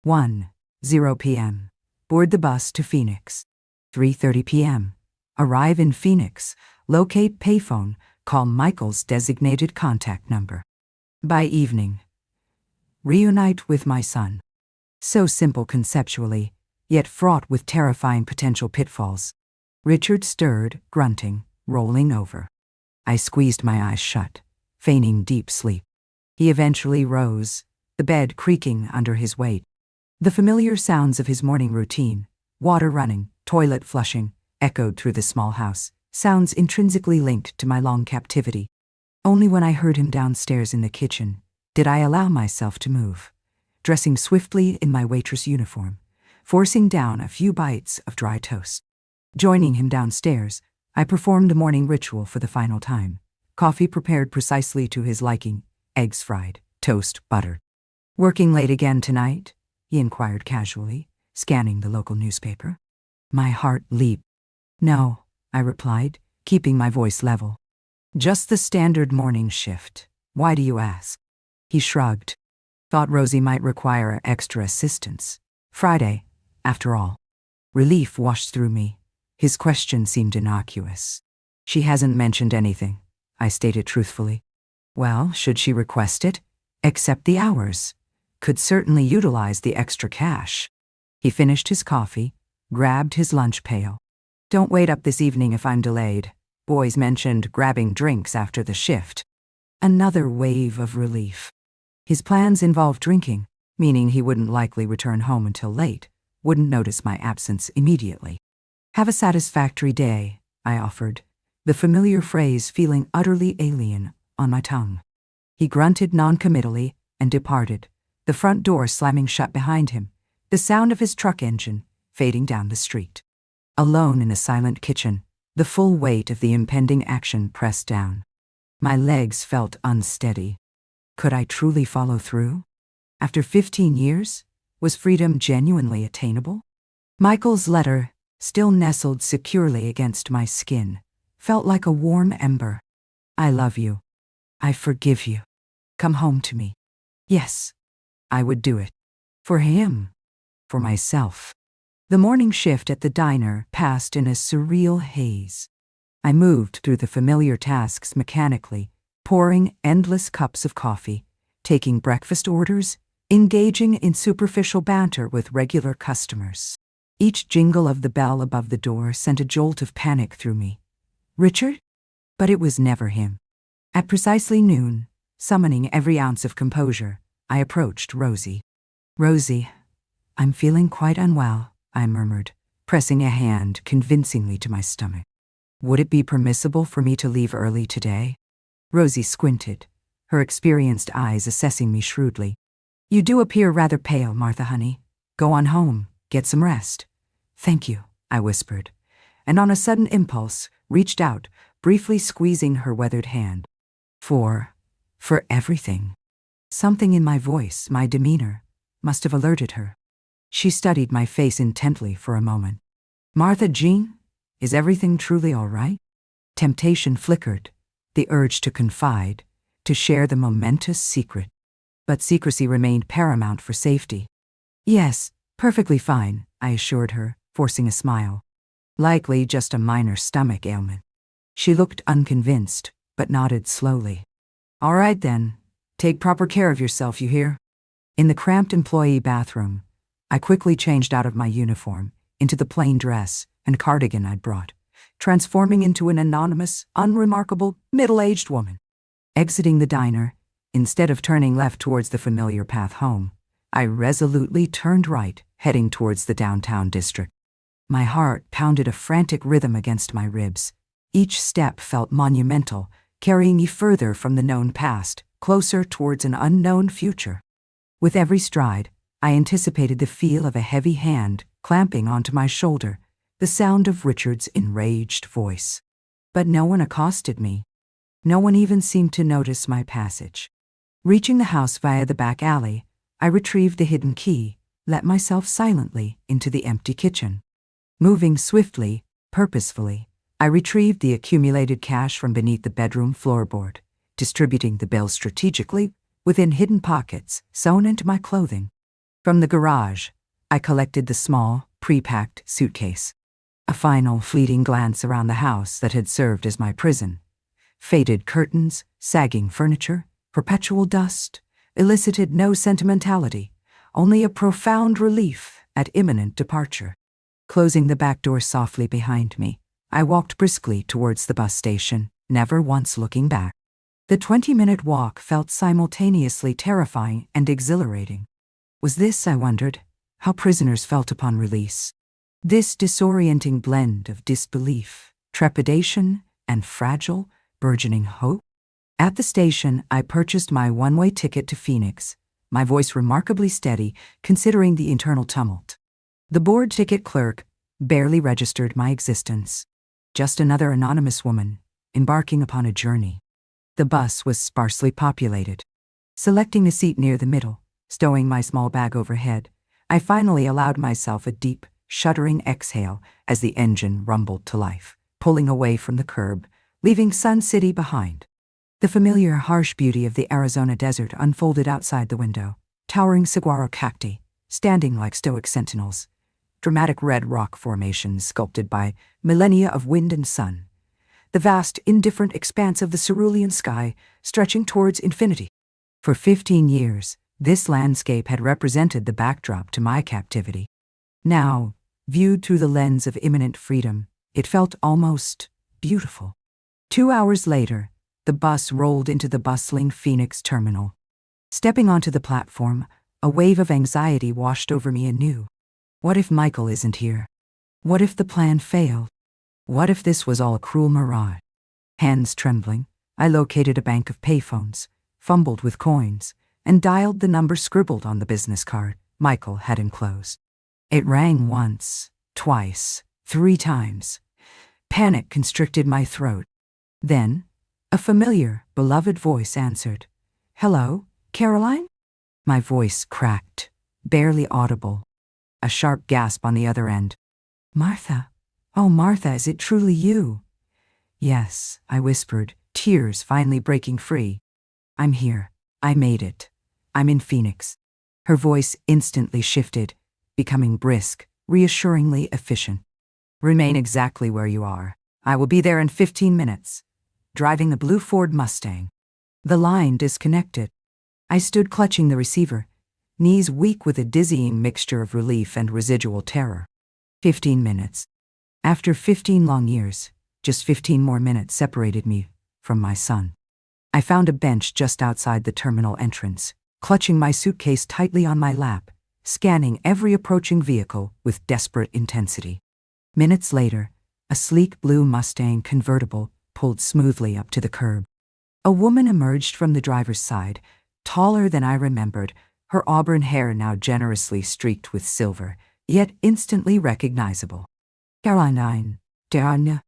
1:00 p.m. Board the bus to Phoenix. 3:30 p.m. Arrive in Phoenix. Locate payphone. Call Michael's designated contact number. By evening, reunite with my son. So simple conceptually, yet fraught with terrifying potential pitfalls. Richard stirred, grunting, rolling over. I squeezed my eyes shut, feigning deep sleep. He eventually rose, the bed creaking under his weight. The familiar sounds of his morning routine, water running, toilet flushing, echoed through the small house, sounds intrinsically linked to my long captivity. Only when I heard him downstairs in the kitchen did I allow myself to move, dressing swiftly in my waitress uniform, forcing down a few bites of dry toast. Joining him downstairs, I performed the morning ritual for the final time. Coffee prepared precisely to his liking, eggs fried, toast buttered. "Working late again tonight?" he inquired casually, scanning the local newspaper. My heart leaped. "No," I replied, keeping my voice level. "Just the standard morning shift. Why do you ask?" He shrugged. "Thought Rosie might require extra assistance. Friday, after all." Relief washed through me. His question seemed innocuous. "She hasn't mentioned anything," I stated truthfully. "Well, should she request it? Accept the hours. Could certainly utilize the extra cash." He finished his coffee, grabbed his lunch pail. "Don't wait up this evening if I'm delayed. Boys mentioned grabbing drinks after the shift." Another wave of relief. His plans involved drinking, meaning he wouldn't likely return home until late, wouldn't notice my absence immediately. "Have a satisfactory day," I offered, the familiar phrase feeling utterly alien on my tongue. He grunted noncommittally and departed, the front door slamming shut behind him, the sound of his truck engine fading down the street. Alone in the silent kitchen, the full weight of the impending action pressed down. My legs felt unsteady. Could I truly follow through? After 15 years, was freedom genuinely attainable? Michael's letter, still nestled securely against my skin, felt like a warm ember. I love you. I forgive you. Come home to me. Yes, I would do it. For him. For myself. The morning shift at the diner passed in a surreal haze. I moved through the familiar tasks mechanically, pouring endless cups of coffee, taking breakfast orders, engaging in superficial banter with regular customers. Each jingle of the bell above the door sent a jolt of panic through me. Richard? But it was never him. At precisely noon, summoning every ounce of composure, I approached Rosie. Rosie, I'm feeling quite unwell, I murmured, pressing a hand convincingly to my stomach. Would it be permissible for me to leave early today? Rosie squinted, her experienced eyes assessing me shrewdly. You do appear rather pale, Martha, honey. Go on home, get some rest. Thank you, I whispered, and on a sudden impulse, reached out, briefly squeezing her weathered hand. For everything. Something in my voice, my demeanor, must have alerted her. She studied my face intently for a moment. Martha Jean, is everything truly all right? Temptation flickered, the urge to confide, to share the momentous secret. But secrecy remained paramount for safety. Yes, perfectly fine, I assured her, forcing a smile. Likely just a minor stomach ailment. She looked unconvinced, but nodded slowly. All right then, take proper care of yourself, you hear? In the cramped employee bathroom, I quickly changed out of my uniform into the plain dress and cardigan I'd brought, transforming into an anonymous, unremarkable, middle-aged woman. Exiting the diner, instead of turning left towards the familiar path home, I resolutely turned right, heading towards the downtown district. My heart pounded a frantic rhythm against my ribs. Each step felt monumental, carrying me further from the known past, closer towards an unknown future. With every stride, I anticipated the feel of a heavy hand clamping onto my shoulder, the sound of Richard's enraged voice. But no one accosted me. No one even seemed to notice my passage. Reaching the house via the back alley, I retrieved the hidden key, let myself silently into the empty kitchen. Moving swiftly, purposefully, I retrieved the accumulated cash from beneath the bedroom floorboard, distributing the bills strategically within hidden pockets sewn into my clothing. From the garage, I collected the small, pre-packed suitcase. A final fleeting glance around the house that had served as my prison. Faded curtains, sagging furniture, perpetual dust, elicited no sentimentality, only a profound relief at imminent departure. Closing the back door softly behind me, I walked briskly towards the bus station, never once looking back. The 20-minute walk felt simultaneously terrifying and exhilarating. Was this, I wondered, how prisoners felt upon release? This disorienting blend of disbelief, trepidation, and fragile, burgeoning hope? At the station, I purchased my one-way ticket to Phoenix, my voice remarkably steady considering the internal tumult. The board ticket clerk barely registered my existence. Just another anonymous woman, embarking upon a journey. The bus was sparsely populated. Selecting a seat near the middle, stowing my small bag overhead, I finally allowed myself a deep, shuddering exhale as the engine rumbled to life, pulling away from the curb, leaving Sun City behind. The familiar, harsh beauty of the Arizona desert unfolded outside the window, towering saguaro cacti, standing like stoic sentinels, dramatic red rock formations sculpted by millennia of wind and sun, the vast, indifferent expanse of the cerulean sky stretching towards infinity. For 15 years, this landscape had represented the backdrop to my captivity. Now, viewed through the lens of imminent freedom, it felt almost beautiful. 2 hours later, the bus rolled into the bustling Phoenix terminal. Stepping onto the platform, a wave of anxiety washed over me anew. What if Michael isn't here? What if the plan failed? What if this was all a cruel mirage? Hands trembling, I located a bank of payphones, fumbled with coins, and dialed the number scribbled on the business card Michael had enclosed. It rang once, twice, 3 times. Panic constricted my throat. Then, a familiar, beloved voice answered. Hello, Caroline? My voice cracked, barely audible. A sharp gasp on the other end. Martha. Oh, Martha, is it truly you? Yes, I whispered, tears finally breaking free. I'm here. I made it. I'm in Phoenix. Her voice instantly shifted, becoming brisk, reassuringly efficient. Remain exactly where you are. I will be there in 15 minutes. Driving the blue Ford Mustang. The line disconnected. I stood clutching the receiver, knees weak with a dizzying mixture of relief and residual terror. 15 minutes. After 15 long years, just 15 more minutes separated me from my son. I found a bench just outside the terminal entrance, clutching my suitcase tightly on my lap, scanning every approaching vehicle with desperate intensity. Minutes later, a sleek blue Mustang convertible pulled smoothly up to the curb. A woman emerged from the driver's side, taller than I remembered, her auburn hair now generously streaked with silver, yet instantly recognizable. Caroline, Diana,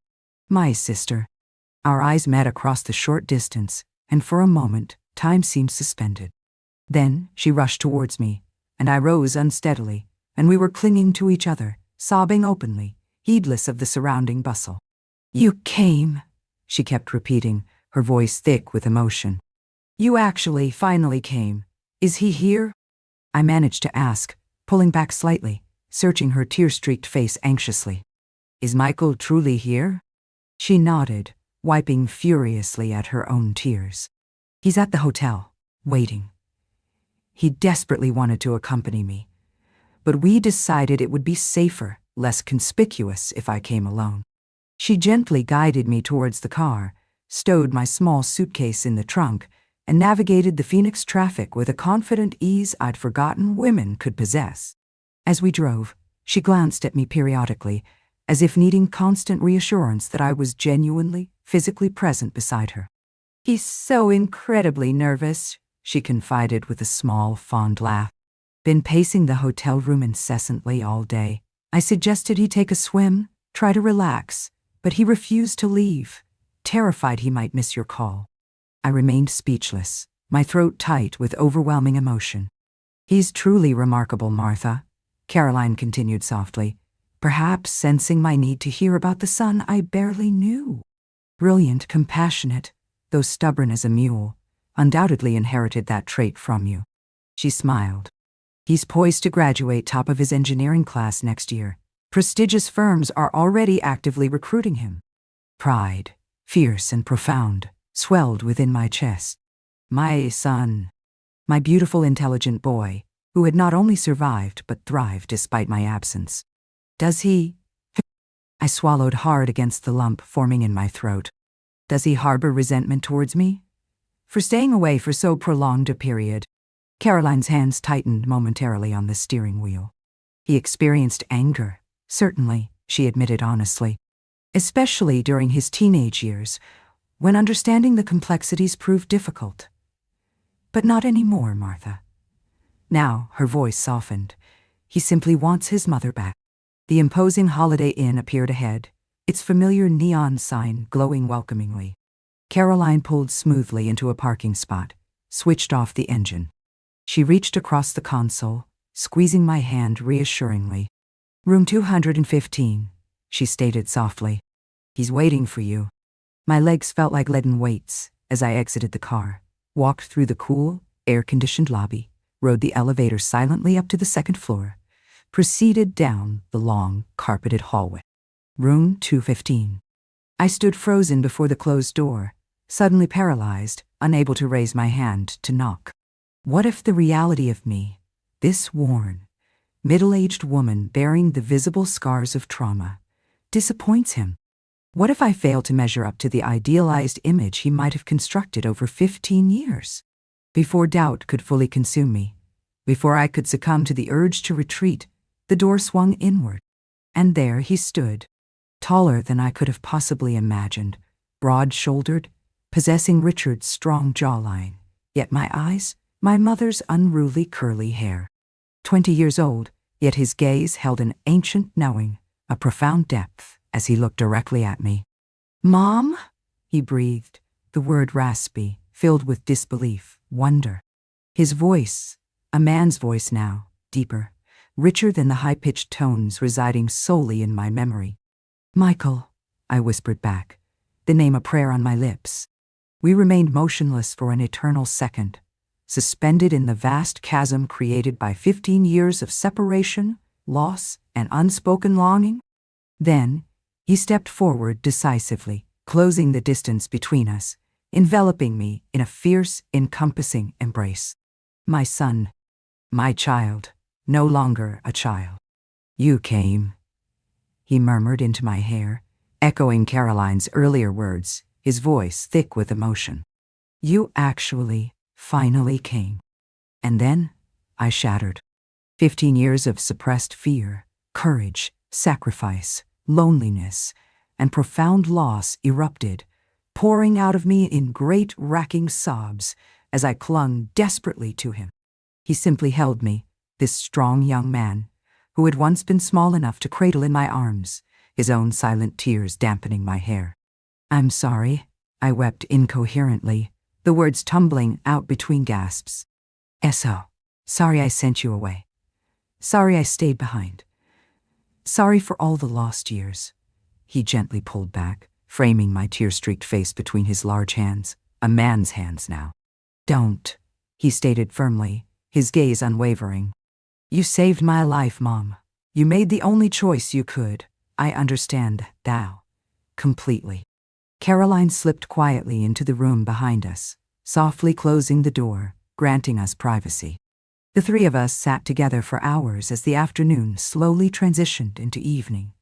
my sister. Our eyes met across the short distance, and for a moment, time seemed suspended. Then she rushed towards me, and I rose unsteadily, and we were clinging to each other, sobbing openly, heedless of the surrounding bustle. You came, she kept repeating, her voice thick with emotion. You actually finally came. Is he here? I managed to ask, pulling back slightly, searching her tear-streaked face anxiously. Is Michael truly here? She nodded, wiping furiously at her own tears. He's at the hotel, waiting. He desperately wanted to accompany me, but we decided it would be safer, less conspicuous if I came alone. She gently guided me towards the car, stowed my small suitcase in the trunk, and navigated the Phoenix traffic with a confident ease I'd forgotten women could possess. As we drove, she glanced at me periodically, as if needing constant reassurance that I was genuinely, physically present beside her. He's so incredibly nervous, she confided with a small, fond laugh. Been pacing the hotel room incessantly all day. I suggested he take a swim, try to relax, but he refused to leave, terrified he might miss your call. I remained speechless, my throat tight with overwhelming emotion. He's truly remarkable, Martha, Caroline continued softly, perhaps sensing my need to hear about the son I barely knew. Brilliant, compassionate, though stubborn as a mule, undoubtedly inherited that trait from you. She smiled. He's poised to graduate top of his engineering class next year. Prestigious firms are already actively recruiting him. Pride, fierce and profound, swelled within my chest. My son, my beautiful, intelligent boy, who had not only survived but thrived despite my absence. Does he? I swallowed hard against the lump forming in my throat. Does he harbor resentment towards me? For staying away for so prolonged a period? Caroline's hands tightened momentarily on the steering wheel. He experienced anger, certainly, she admitted honestly. Especially during his teenage years, when understanding the complexities proved difficult. But not anymore, Martha. Now, her voice softened. He simply wants his mother back. The imposing Holiday Inn appeared ahead, its familiar neon sign glowing welcomingly. Caroline pulled smoothly into a parking spot, switched off the engine. She reached across the console, squeezing my hand reassuringly. Room 215, she stated softly. He's waiting for you. My legs felt like leaden weights as I exited the car, walked through the cool, air-conditioned lobby, rode the elevator silently up to the second floor, proceeded down the long, carpeted hallway. Room 215. I stood frozen before the closed door, suddenly paralyzed, unable to raise my hand to knock. What if the reality of me, this worn, middle-aged woman bearing the visible scars of trauma, disappoints him? What if I fail to measure up to the idealized image he might have constructed over 15 years? Before doubt could fully consume me, before I could succumb to the urge to retreat, the door swung inward, and there he stood, taller than I could have possibly imagined, broad-shouldered, possessing Richard's strong jawline, yet my eyes, my mother's unruly curly hair. 20 years old, yet his gaze held an ancient knowing, a profound depth, as he looked directly at me. Mom? He breathed, the word raspy, filled with disbelief. wonder. His voice, a man's voice now, deeper, richer than the high-pitched tones residing solely in my memory. "Michael," I whispered back, the name a prayer on my lips. We remained motionless for an eternal second, suspended in the vast chasm created by 15 years of separation, loss, and unspoken longing. Then, he stepped forward decisively, closing the distance between us, enveloping me in a fierce, encompassing embrace. "My son, my child, no longer a child. You came," he murmured into my hair, echoing Caroline's earlier words, his voice thick with emotion. "You actually, finally came." And then, I shattered. 15 years of suppressed fear, courage, sacrifice, loneliness, and profound loss erupted, pouring out of me in great racking sobs as I clung desperately to him. He simply held me, this strong young man, who had once been small enough to cradle in my arms, his own silent tears dampening my hair. "I'm sorry," I wept incoherently, the words tumbling out between gasps. "So, sorry I sent you away. Sorry I stayed behind. Sorry for all the lost years." He gently pulled back, framing my tear-streaked face between his large hands, a man's hands now. "Don't," he stated firmly, his gaze unwavering. "You saved my life, Mom. You made the only choice you could. I understand now, completely." Caroline slipped quietly into the room behind us, softly closing the door, granting us privacy. The three of us sat together for hours as the afternoon slowly transitioned into evening,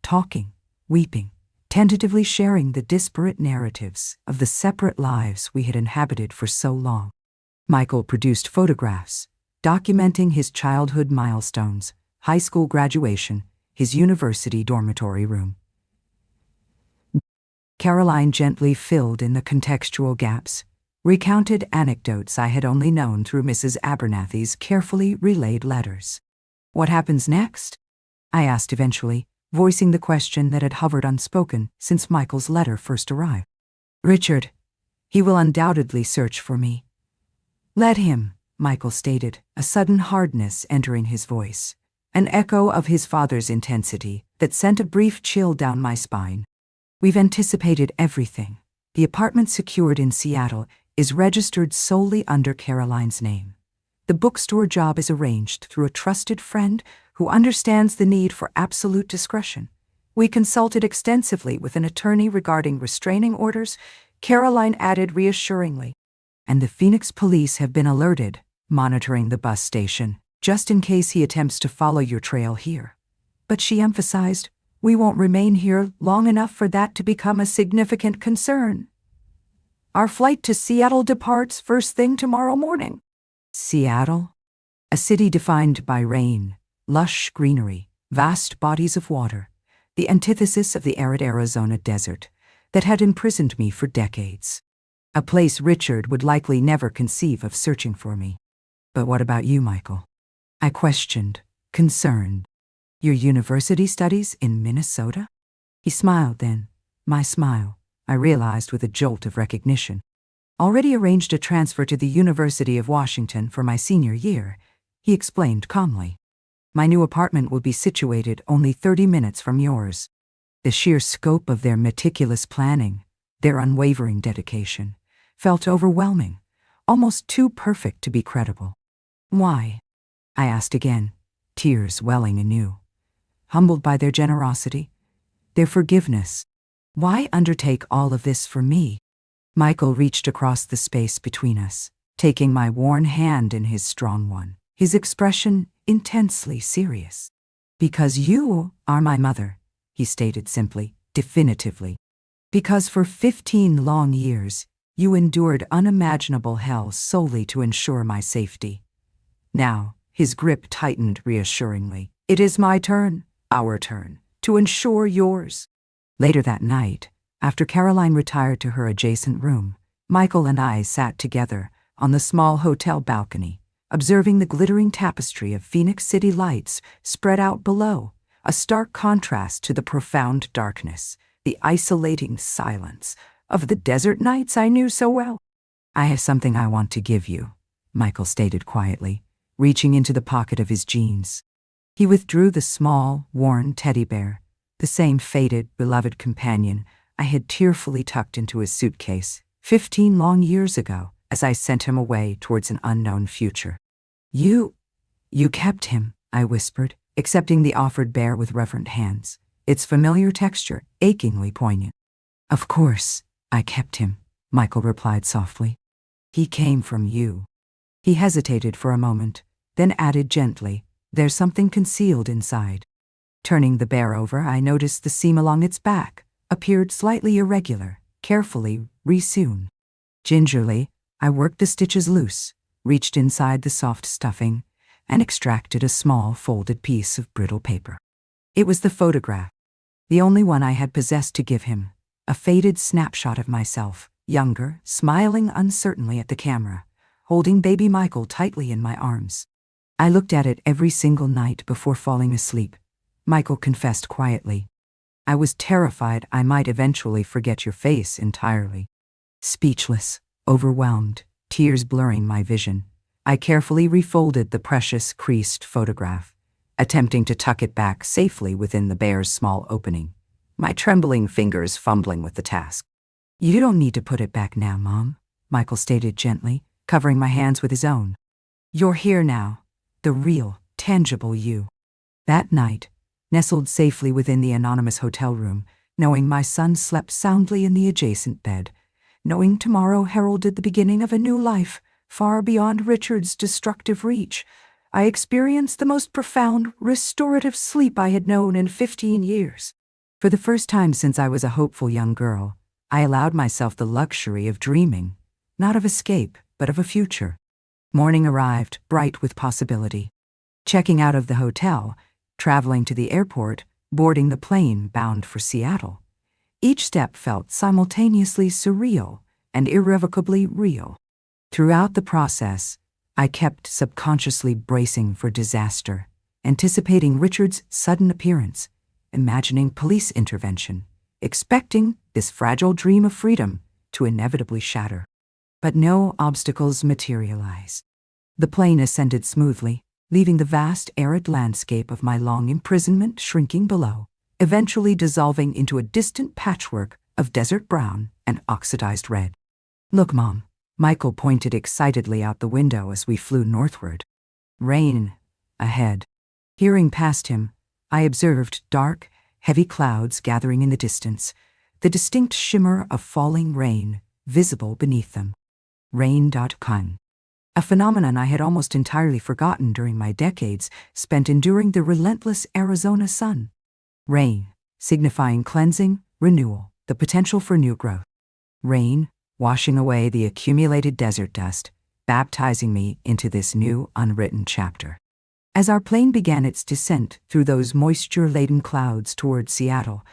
talking, weeping, tentatively sharing the disparate narratives of the separate lives we had inhabited for so long. Michael produced photographs, documenting his childhood milestones, high school graduation, his university dormitory room. Caroline gently filled in the contextual gaps, recounted anecdotes I had only known through Mrs. Abernathy's carefully relayed letters. "What happens next?" I asked eventually, voicing the question that had hovered unspoken since Michael's letter first arrived. "Richard, he will undoubtedly search for me." "Let him," Michael stated, a sudden hardness entering his voice, an echo of his father's intensity that sent a brief chill down my spine. "We've anticipated everything. The apartment secured in Seattle is registered solely under Caroline's name. The bookstore job is arranged through a trusted friend who understands the need for absolute discretion. We consulted extensively with an attorney regarding restraining orders," Caroline added reassuringly. "And the Phoenix police have been alerted, monitoring the bus station, just in case he attempts to follow your trail here." But she emphasized, "We won't remain here long enough for that to become a significant concern. Our flight to Seattle departs first thing tomorrow morning." Seattle? A city defined by rain, lush greenery, vast bodies of water, the antithesis of the arid Arizona desert that had imprisoned me for decades. A place Richard would likely never conceive of searching for me. "But what about you, Michael?" I questioned, concerned. "Your university studies in Minnesota?" He smiled then, my smile, I realized with a jolt of recognition. "Already arranged a transfer to the University of Washington for my senior year," he explained calmly. "My new apartment will be situated only 30 minutes from yours." The sheer scope of their meticulous planning, their unwavering dedication, felt overwhelming, almost too perfect to be credible. "Why?" I asked again, tears welling anew. Humbled by their generosity, their forgiveness. Why undertake all of this for me? Michael reached across the space between us, taking my worn hand in his strong one, his expression intensely serious. "Because you are my mother," he stated simply, definitively. "Because for 15 long years, you endured unimaginable hell solely to ensure my safety. Now," his grip tightened reassuringly, "it is my turn, our turn, to ensure yours." Later that night, after Caroline retired to her adjacent room, Michael and I sat together on the small hotel balcony, observing the glittering tapestry of Phoenix City lights spread out below, a stark contrast to the profound darkness, the isolating silence of the desert nights I knew so well. I have something I want to give you, Michael stated quietly, reaching into the pocket of his jeans. He withdrew the small, worn teddy bear, the same faded, beloved companion I had tearfully tucked into his suitcase 15 long years ago as I sent him away towards an unknown future. You kept him, I whispered, accepting the offered bear with reverent hands, its familiar texture achingly poignant. Of course, I kept him, Michael replied softly. He came from you. He hesitated for a moment, then added gently, there's something concealed inside. Turning the bear over, I noticed the seam along its back appeared slightly irregular, carefully resewn. Gingerly, I worked the stitches loose, reached inside the soft stuffing, and extracted a small folded piece of brittle paper. It was the photograph, the only one I had possessed to give him, a faded snapshot of myself, younger, smiling uncertainly at the camera, holding baby Michael tightly in my arms. I looked at it every single night before falling asleep, Michael confessed quietly. I was terrified I might eventually forget your face entirely. Speechless, overwhelmed, tears blurring my vision, I carefully refolded the precious creased photograph, attempting to tuck it back safely within the bear's small opening, my trembling fingers fumbling with the task. You don't need to put it back now, Mom, Michael stated gently, covering my hands with his own. You're here now, the real, tangible you. That night, nestled safely within the anonymous hotel room, knowing my son slept soundly in the adjacent bed, knowing tomorrow heralded the beginning of a new life, far beyond Richard's destructive reach, I experienced the most profound, restorative sleep I had known in 15 years. For the first time since I was a hopeful young girl, I allowed myself the luxury of dreaming, not of escape, but of a future. Morning arrived, bright with possibility. Checking out of the hotel, traveling to the airport, boarding the plane bound for Seattle. Each step felt simultaneously surreal and irrevocably real. Throughout the process, I kept subconsciously bracing for disaster, anticipating Richard's sudden appearance, imagining police intervention, expecting this fragile dream of freedom to inevitably shatter. But no obstacles materialized. The plane ascended smoothly, leaving the vast arid landscape of my long imprisonment shrinking below, eventually dissolving into a distant patchwork of desert brown and oxidized red. Look, Mom, Michael pointed excitedly out the window as we flew northward. Rain ahead. Hearing past him, I observed dark, heavy clouds gathering in the distance, the distinct shimmer of falling rain visible beneath them. Rain.com. A phenomenon I had almost entirely forgotten during my decades spent enduring the relentless Arizona sun. Rain, signifying cleansing, renewal, the potential for new growth. Rain, washing away the accumulated desert dust, baptizing me into this new unwritten chapter. As our plane began its descent through those moisture-laden clouds towards Seattle,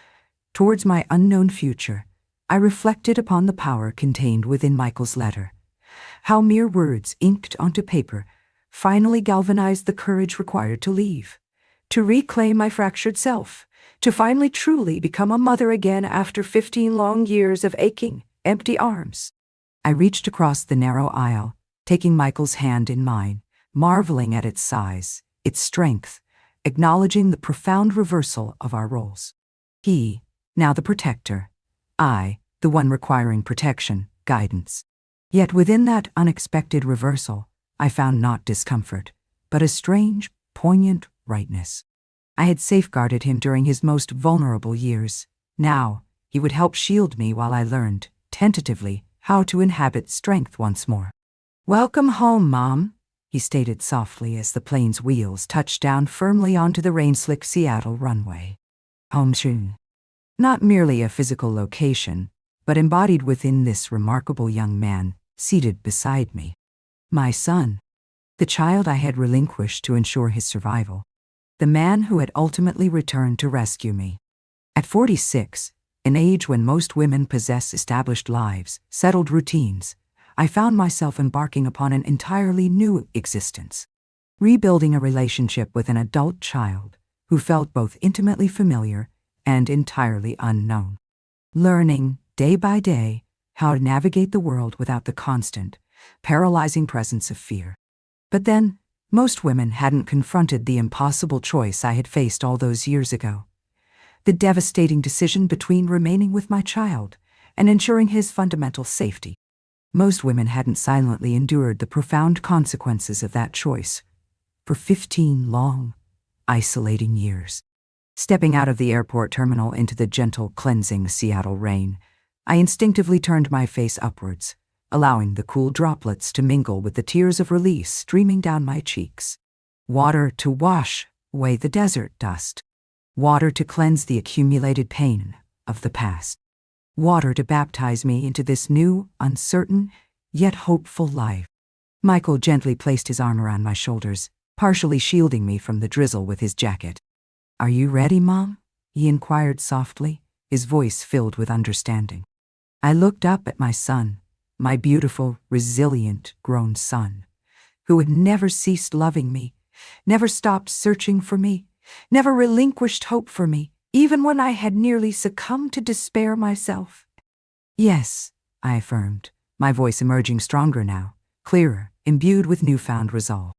towards my unknown future, I reflected upon the power contained within Michael's letter. How mere words inked onto paper finally galvanized the courage required to leave, to reclaim my fractured self, to finally truly become a mother again after 15 long years of aching, empty arms. I reached across the narrow aisle, taking Michael's hand in mine, marveling at its size, its strength, acknowledging the profound reversal of our roles. He, now the protector, I, the one requiring protection, guidance. Yet within that unexpected reversal, I found not discomfort, but a strange, poignant rightness. I had safeguarded him during his most vulnerable years. Now, he would help shield me while I learned, tentatively, how to inhabit strength once more. Welcome home, Mom, he stated softly as the plane's wheels touched down firmly onto the rain-slick Seattle runway. Home soon. Not merely a physical location, but embodied within this remarkable young man seated beside me. My son, the child I had relinquished to ensure his survival, the man who had ultimately returned to rescue me. At 46, an age when most women possess established lives, settled routines, I found myself embarking upon an entirely new existence, rebuilding a relationship with an adult child who felt both intimately familiar and entirely unknown. Learning, day by day, how to navigate the world without the constant, paralyzing presence of fear. But then, most women hadn't confronted the impossible choice I had faced all those years ago. The devastating decision between remaining with my child and ensuring his fundamental safety. Most women hadn't silently endured the profound consequences of that choice for 15 long, isolating years. Stepping out of the airport terminal into the gentle, cleansing Seattle rain, I instinctively turned my face upwards, allowing the cool droplets to mingle with the tears of release streaming down my cheeks. Water to wash away the desert dust. Water to cleanse the accumulated pain of the past. Water to baptize me into this new, uncertain, yet hopeful life. Michael gently placed his arm around my shoulders, partially shielding me from the drizzle with his jacket. "Are you ready, Mom?" he inquired softly, his voice filled with understanding. I looked up at my son, my beautiful, resilient, grown son, who had never ceased loving me, never stopped searching for me, never relinquished hope for me, even when I had nearly succumbed to despair myself. "Yes," I affirmed, my voice emerging stronger now, clearer, imbued with newfound resolve.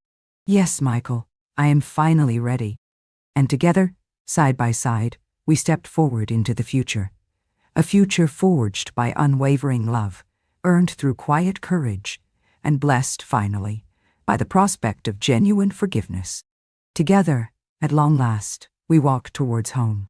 "Yes, Michael, I am finally ready." And together, side by side, we stepped forward into the future. A future forged by unwavering love, earned through quiet courage, and blessed, finally, by the prospect of genuine forgiveness. Together, at long last, we walked towards home.